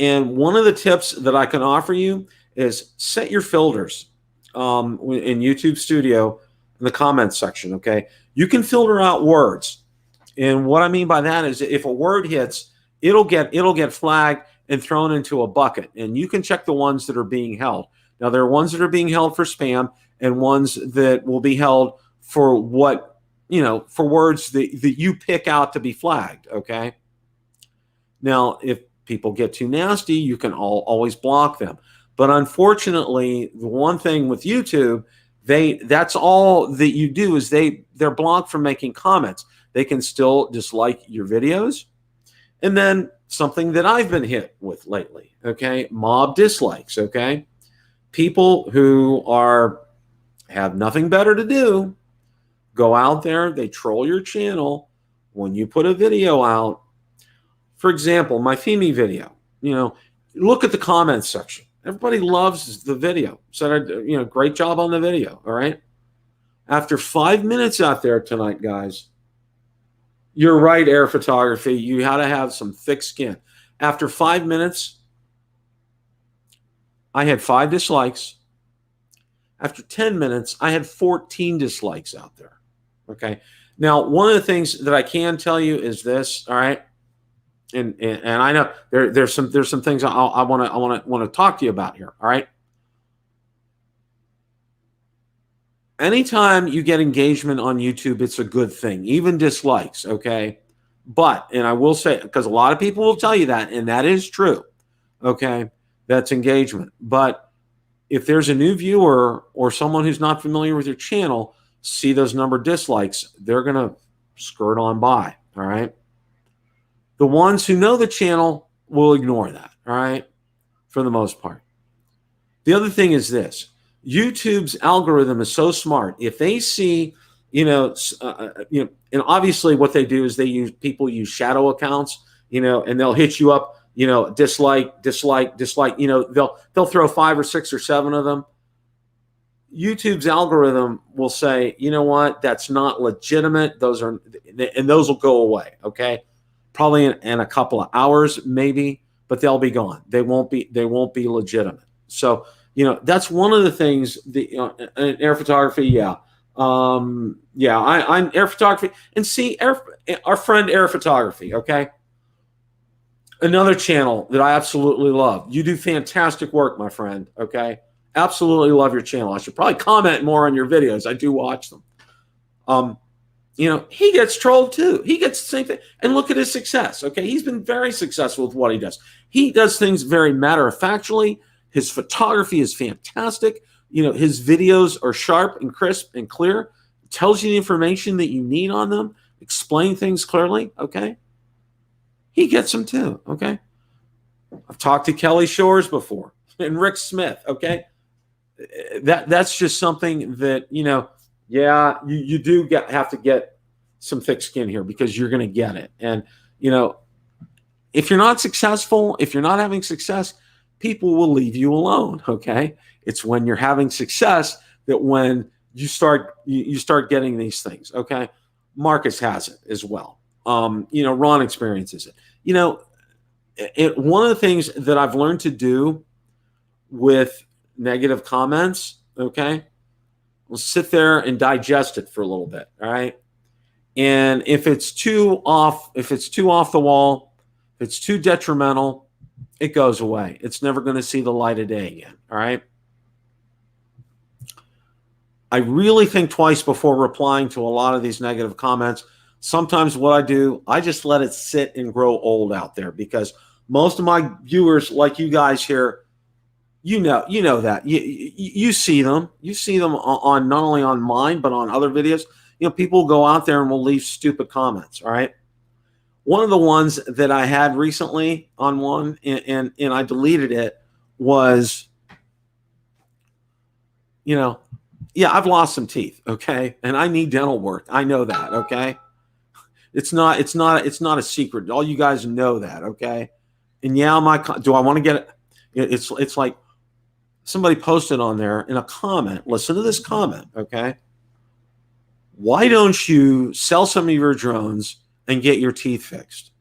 And one of the tips that I can offer you is set your filters in YouTube Studio in the comments section, okay? You can filter out words. And what I mean by that is if a word hits, it'll get flagged and thrown into a bucket. And you can check the ones that are being held. Now, there are ones that are being held for spam and ones that will be held for for words that you pick out to be flagged, okay? Now, if people get too nasty, you can always block them. But unfortunately, the one thing with YouTube, that's all that you do is they're blocked from making comments. They can still dislike your videos. And then something that I've been hit with lately, okay? Mob dislikes, okay? People who have nothing better to do, go out there, they troll your channel when you put a video out. For example, my Fimi video, look at the comments section. Everybody loves the video. Said, great job on the video. All right. After 5 minutes out there tonight, guys, you're right, Air Photography. You had to have some thick skin. After 5 minutes, I had 5 dislikes. After 10 minutes, I had 14 dislikes out there. Okay. Now, one of the things that I can tell you is this. All right. And I know there's some things I want to talk to you about here. All right. Anytime you get engagement on YouTube, it's a good thing, even dislikes. Okay. But, and I will say, because a lot of people will tell you that, and that is true. Okay. That's engagement. But if there's a new viewer or someone who's not familiar with your channel, see those number of dislikes, they're going to skirt on by. All right. The ones who know the channel will ignore that. All right. For the most part. The other thing is this. YouTube's algorithm is so smart. If they see, and obviously what they do is people use shadow accounts, and they'll hit you up, dislike, dislike, dislike, they'll throw 5 or 6 or 7 of them. YouTube's algorithm will say, you know what, that's not legitimate. Those will go away. Okay. Probably in a couple of hours, maybe, but they'll be gone. They won't be legitimate. So, that's one of the things, in air photography. Yeah. I'm Air Photography, and see our friend Air Photography. Okay. Another channel that I absolutely love. You do fantastic work, my friend. Okay. Absolutely love your channel. I should probably comment more on your videos. I do watch them. He gets trolled too. He gets the same thing. And look at his success. Okay. He's been very successful with what he does. He does things very matter-of-factually. His photography is fantastic. His videos are sharp and crisp and clear. It tells you the information that you need on them. Explain things clearly. Okay. He gets them too. Okay. I've talked to Kelly Shores before and Rick Smith. Okay. That's just something that, you do have to get some thick skin here, because you're going to get it. And, if you're not successful, if you're not having success, people will leave you alone. Okay. It's when you're having success that when you start getting these things. Okay. Marcus has it as well. Ron experiences it. One of the things that I've learned to do with negative comments, okay, we'll sit there and digest it for a little bit. All right. And if it's too off the wall, if it's too detrimental, it goes away. It's never going to see the light of day again. All right. I really think twice before replying to a lot of these negative comments. Sometimes what I do, I just let it sit and grow old out there, because most of my viewers, like you guys here, you know that you see them on not only on mine, but on other videos. People go out there and will leave stupid comments. All right. One of the ones that I had recently on one, and I deleted it, was, I've lost some teeth. Okay. And I need dental work. I know that. Okay. It's not a secret. All you guys know that. Okay. And do I want to get it? It's like somebody posted on there in a comment. Listen to this comment. Okay. Why don't you sell some of your drones and get your teeth fixed?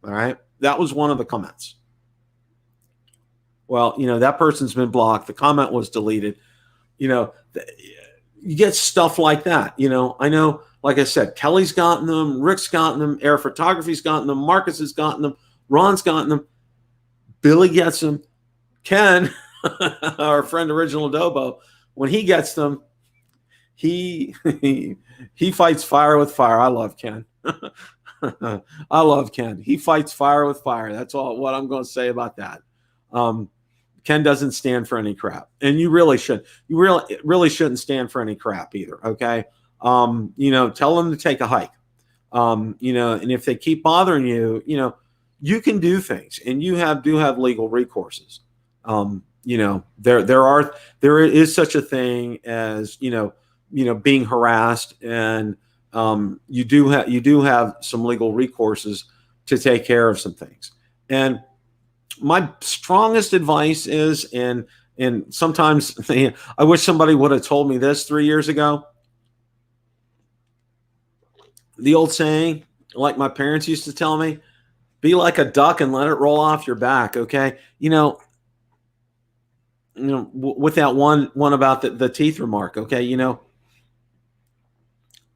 All right. That was one of the comments. Well, that person's been blocked. The comment was deleted. You get stuff like that. I know, like I said, Kelly's gotten them, Rick's gotten them, Air Photography's gotten them, Marcus has gotten them, Ron's gotten them, Billy gets them, Ken, our friend Original Adobo, when he gets them, he fights fire with fire. I love Ken. I love Ken. He fights fire with fire. That's all what I'm going to say about that. Ken doesn't stand for any crap, and you really should. You really shouldn't stand for any crap either. Okay. Tell them to take a hike. And if they keep bothering you, you can do things, and you do have legal recourses. There is such a thing as, being harassed, and you do have some legal recourses to take care of some things. And my strongest advice is, and sometimes I wish somebody would have told me this 3 years ago. The old saying, like my parents used to tell me, be like a duck and let it roll off your back. Okay. With that one about the teeth remark. Okay.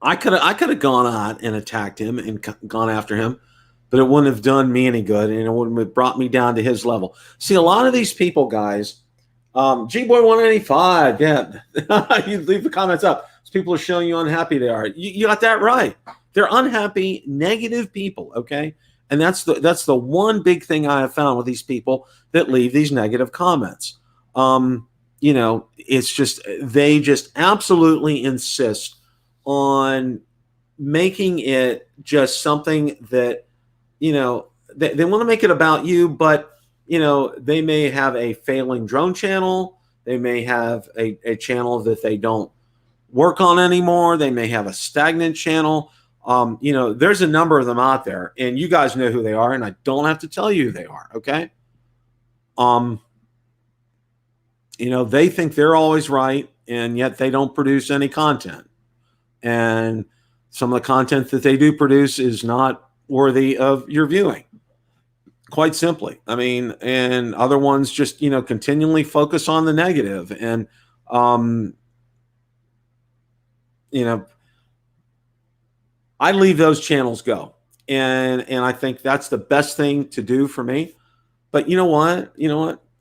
I could have gone out and attacked him and gone after him, but it wouldn't have done me any good, and it wouldn't have brought me down to his level. See, a lot of these people, guys, G-Boy 185, yeah, you leave the comments up. People are showing you unhappy they are. You got that right. They're unhappy, negative people, okay? And that's the one big thing I have found with these people that leave these negative comments. It's just they just absolutely insist on making it just something that they want to make it about you, but they may have a failing drone channel, they may have a channel that they don't work on anymore, they may have a stagnant channel. There's a number of them out there, and you guys know who they are, and I don't have to tell you who they are. Okay. They think they're always right, and yet they don't produce any content. And some of the content that they do produce is not worthy of your viewing, quite simply. I mean, and other ones just, continually focus on the negative. And, I leave those channels go. And I think that's the best thing to do for me. But you know what?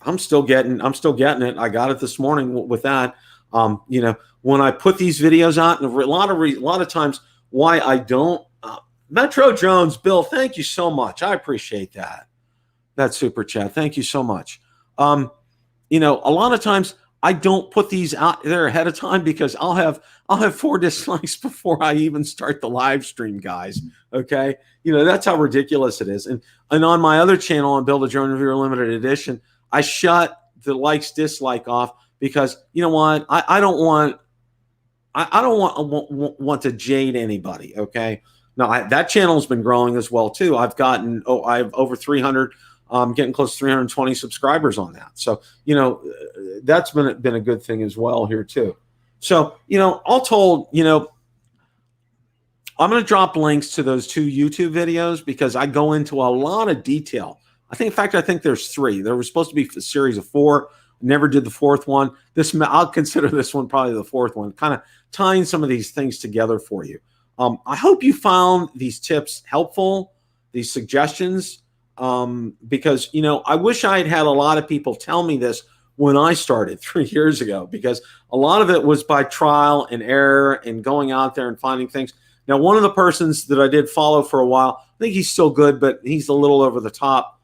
I'm still getting it. I got it this morning with that. When I put these videos out, and a lot of times why I don't, Metro Jones, Bill, thank you so much. I appreciate that super chat. Thank you so much. A lot of times I don't put these out there ahead of time because I'll have 4 dislikes before I even start the live stream, guys. Okay. That's how ridiculous it is. And on my other channel on Build a Drone Reviewer Limited Edition, I shut the likes dislike off because you know what? I don't want to jade anybody. Okay. Now that channel's been growing as well too. I have over 300, getting close to 320 subscribers on that. So, that's been a good thing as well here too. So, all told, I'm going to drop links to those 2 YouTube videos because I go into a lot of detail. I think there's 3. There was supposed to be a series of 4. Never did the 4th one. I'll consider this one probably the 4th one, kind of tying some of these things together for you. I hope you found these tips helpful, these suggestions, because, I wish I had a lot of people tell me this when I started 3 years ago, because a lot of it was by trial and error and going out there and finding things. Now, one of the persons that I did follow for a while, I think he's still good, but he's a little over the top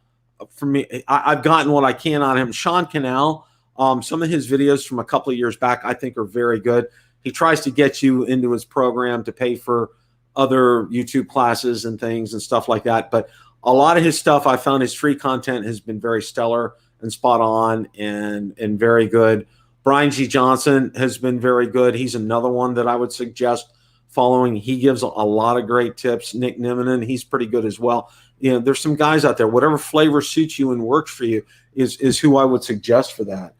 for me. I've gotten what I can on him. Sean Canal, some of his videos from a couple of years back, I think are very good. He tries to get you into his program to pay for other YouTube classes and things and stuff like that. But a lot of his stuff, I found his free content has been very stellar and spot on and very good. Brian G. Johnson has been very good. He's another one that I would suggest following. He gives a lot of great tips. Nick Niminen, he's pretty good as well. There's some guys out there, whatever flavor suits you and works for you is who I would suggest for that.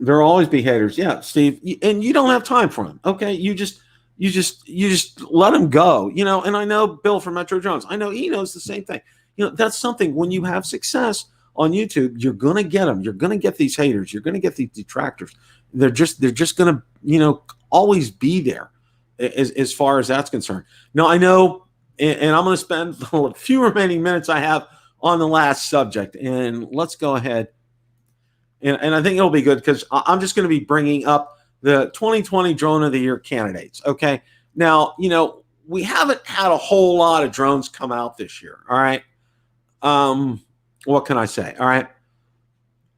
There'll always be haters. Yeah, Steve, and you don't have time for them. Okay. You just let them go, and I know Bill from Metro Jones, I know he knows the same thing. That's something when you have success on YouTube, you're going to get them. You're going to get these haters. You're going to get these detractors. They're just going to, always be there as far as that's concerned. Now I know, and I'm going to spend the few remaining minutes I have on the last subject, and let's go ahead. And I think it'll be good because I'm just going to be bringing up the 2020 Drone of the Year candidates. Okay. Now, we haven't had a whole lot of drones come out this year. All right. What can I say? All right.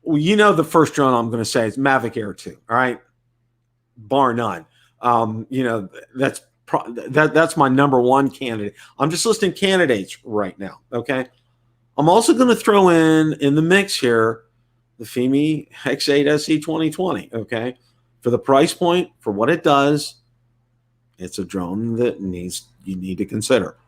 Well, the first drone I'm going to say is Mavic Air 2. All right. Bar none. That's my number one candidate. I'm just listing candidates right now. Okay. I'm also going to throw in the mix here the Fimi X8 SE 2020. Okay. For the price point, for what it does, it's a drone that you need to consider.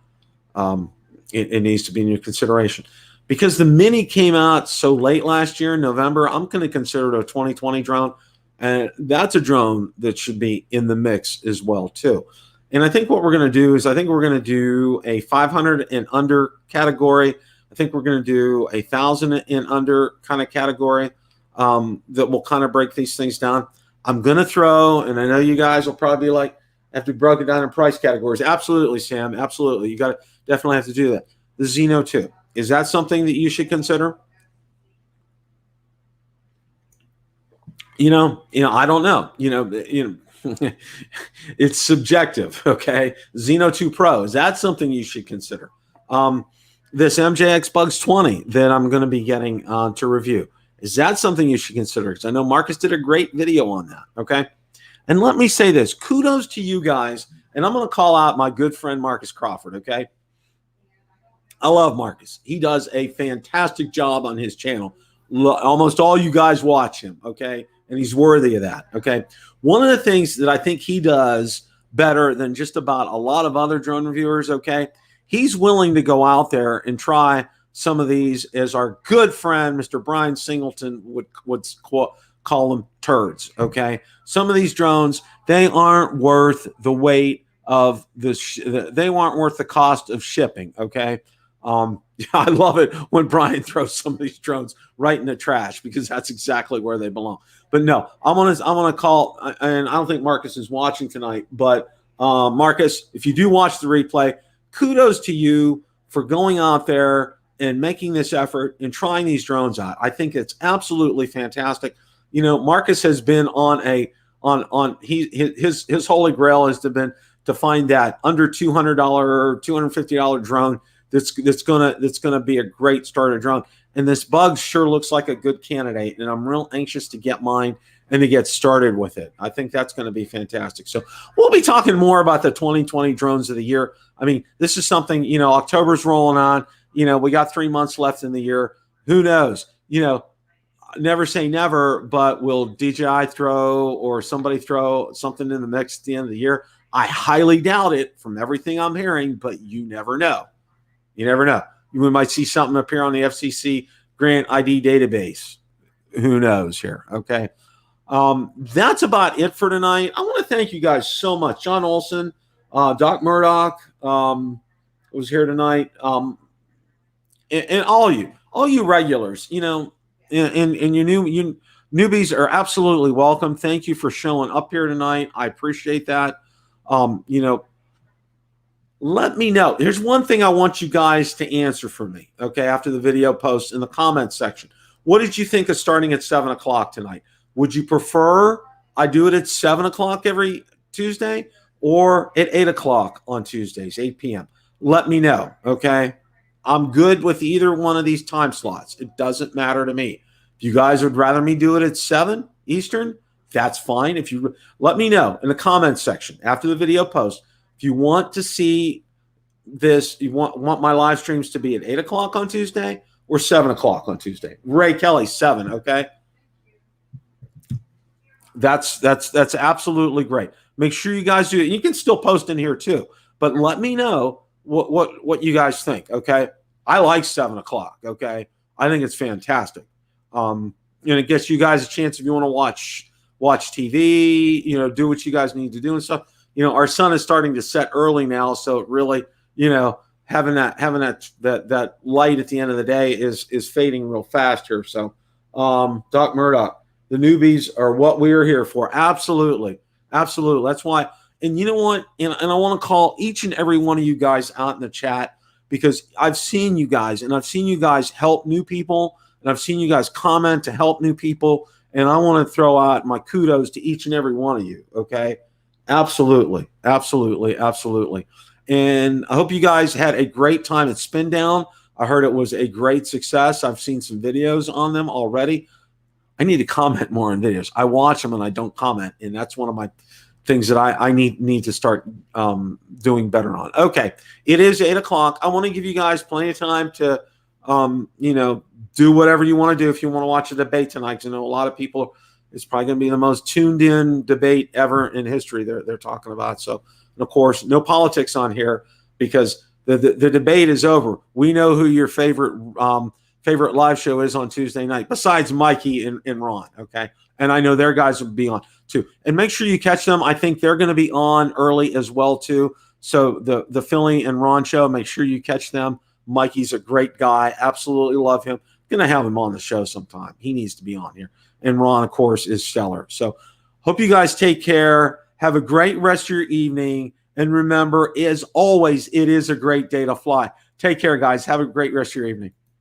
It needs to be in your consideration. Because the Mini came out so late last year in November, I'm going to consider it a 2020 drone. And that's a drone that should be in the mix as well, too. And I think what we're going to do is I think we're going to do a 500 and under category. I think we're going to do a 1,000 and under kind of category that will kind of break these things down. I'm going to throw, and I know you guys will probably be like, have to break it down in price categories. Absolutely, Sam. Absolutely. You got to definitely have to do that. The Xeno 2. Is that something that you should consider? I don't know. It's subjective. Okay. Xeno 2 Pro. Is that something you should consider? This MJX Bugs 20 that I'm going to be getting to review. Is that something you should consider? Because I know Marcus did a great video on that. Okay. And let me say this, kudos to you guys. And I'm going to call out my good friend, Marcus Crawford. Okay. I love Marcus. He does a fantastic job on his channel. Almost all you guys watch him. Okay. And he's worthy of that. Okay. One of the things that I think he does better than just about a lot of other drone reviewers. Okay. He's willing to go out there and try some of these, as our good friend, Mr. Brian Singleton would call them turds. Okay. Some of these drones, they aren't worth the weight of they aren't worth the cost of shipping. Okay. I love it when Brian throws some of these drones right in the trash because that's exactly where they belong. But no, I'm gonna call, and I don't think Marcus is watching tonight, but Marcus, if you do watch the replay, kudos to you for going out there and making this effort and trying these drones out. I think it's absolutely fantastic. Marcus has been his holy grail has been to find that under $200 or $250 drone that's gonna be a great starter drone. And this Bug sure looks like a good candidate, and I'm real anxious to get mine and to get started with it. I think that's going to be fantastic. So we'll be talking more about the 2020 drones of the year. I mean, this is something, October's rolling on. We got 3 months left in the year. Who knows? Never say never, but will DJI throw or somebody throw something in the mix at the end of the year? I highly doubt it from everything I'm hearing, but you never know. You never know. We might see something appear on the FCC grant ID database. Who knows here? Okay. That's about it for tonight. I want to thank you guys so much. John Olson, Doc Murdoch was here tonight. And all you regulars, and you newbies are absolutely welcome. Thank you for showing up here tonight. I appreciate that. Let me know. Here's one thing I want you guys to answer for me, okay, after the video post in the comments section. What did you think of starting at 7 o'clock tonight? Would you prefer I do it at 7 o'clock every Tuesday or at 8 o'clock on Tuesdays, 8 p.m.? Let me know, okay? I'm good with either one of these time slots. It doesn't matter to me. If you guys would rather me do it at 7 Eastern, that's fine. If you let me know in the comments section after the video post, if you want to see this, you want my live streams to be at 8 o'clock on Tuesday or 7 o'clock on Tuesday. Ray Kelly, 7, okay? That's absolutely great. Make sure you guys do it. You can still post in here too, but let me know what you guys think, okay? I like 7 o'clock, okay? I think it's fantastic. It gets you guys a chance if you want to watch TV, do what you guys need to do and stuff. Our sun is starting to set early now, so it really, having that light at the end of the day is fading real fast here. So, Doc Murdoch, the newbies are what we are here for. Absolutely, absolutely. That's why. And you know what? And I want to call each and every one of you guys out in the chat because I've seen you guys, and I've seen you guys help new people, and I've seen you guys comment to help new people, and I want to throw out my kudos to each and every one of you. Okay. Absolutely. Absolutely. Absolutely. And I hope you guys had a great time at Spin Down. I heard it was a great success. I've seen some videos on them already. I need to comment more on videos. I watch them and I don't comment. And that's one of my things that I need to start doing better on. Okay. It is 8 o'clock. I want to give you guys plenty of time to, do whatever you want to do if you want to watch a debate tonight. Because I know a lot of people, it's probably going to be the most tuned in debate ever in history they're talking about. So, and of course, no politics on here because the debate is over. We know who your favorite favorite live show is on Tuesday night, besides Mikey and Ron, okay? And I know their guys will be on too. And make sure you catch them. I think they're going to be on early as well too. So the Philly and Ron show, make sure you catch them. Mikey's a great guy. Absolutely love him. Going to have him on the show sometime. He needs to be on here. And Ron, of course, is stellar. So hope you guys take care. Have a great rest of your evening. And remember, as always, it is a great day to fly. Take care, guys. Have a great rest of your evening.